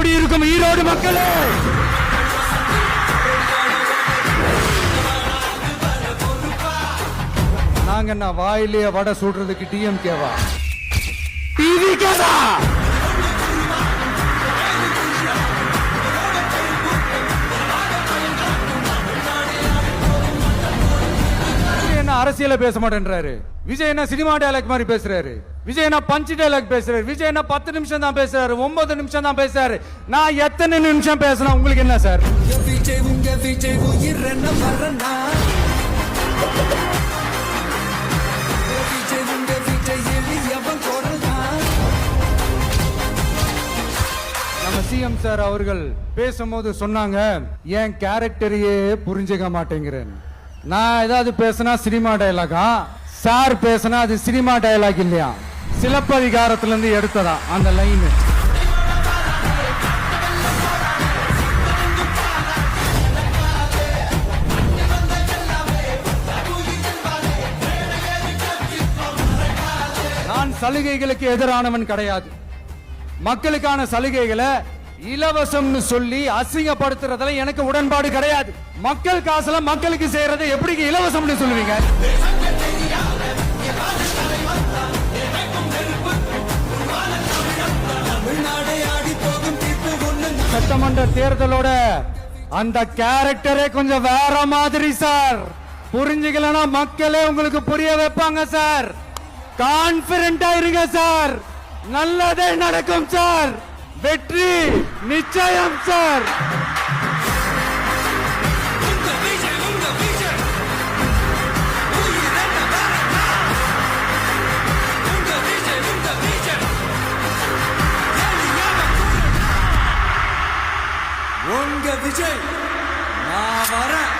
எப்படி இருக்கும் ஈரோடு மக்களே? நாங்க என்ன வாயிலேயே வடை சுடுறதுக்கு டிஎம்கேவா டிவிகேவா? அரசியல பேச மாட்டேன்றாரு. விஜய் என்ன சினிமா டயலாக் மாதிரி பேசுறாரு. விஜய் என்ன பஞ்ச் டயலாக் பேசுறாரு. விஜய் என்ன 10 நிமிஷம் தான் பேசுறாரு, 9 நிமிஷம் தான் பேசுறாரு. நான் எத்தனை நிமிஷம் பேசினா உங்களுக்கு என்ன சார்? நம்ம சிஎம் சார் அவர்கள் பேசும்போது சொன்னாங்க, என் கேரக்டரையே புரிஞ்சுக்க மாட்டேங்கிறேன். நான் ஏதாவது பேசினா சினிமா டயலாகா, சார் பேசினா அது சினிமா டயலாக் இல்லையா, சிலப்பதிகாரத்திலிருந்து எடுத்ததா அந்த லைன். நான் சலுகைகளுக்கு எதிரானவன் கிடையாது. மக்களுக்கான சலுகைகளை இலவசம்னு சொல்லி அசிங்கப்படுத்துறதுல எனக்கு உடன்பாடு கிடையாது. மக்கள் காசுல மக்களுக்கு செய்யறதை எப்படி இலவசம்னு சொல்லுவீங்க? சட்டமன்ற தேர்தலோட அந்த கேரக்டரே கொஞ்சம் வேற மாதிரி சார். புரிஞ்சுக்கலன்னா மக்களே உங்களுக்கு புரிய வைப்பாங்க சார். கான்பிடென்டா இருங்க சார், நல்லதே நடக்கும் சார். வெற்றி நிச்சயம் சார். உங்க விஜய் நான் வரேன்.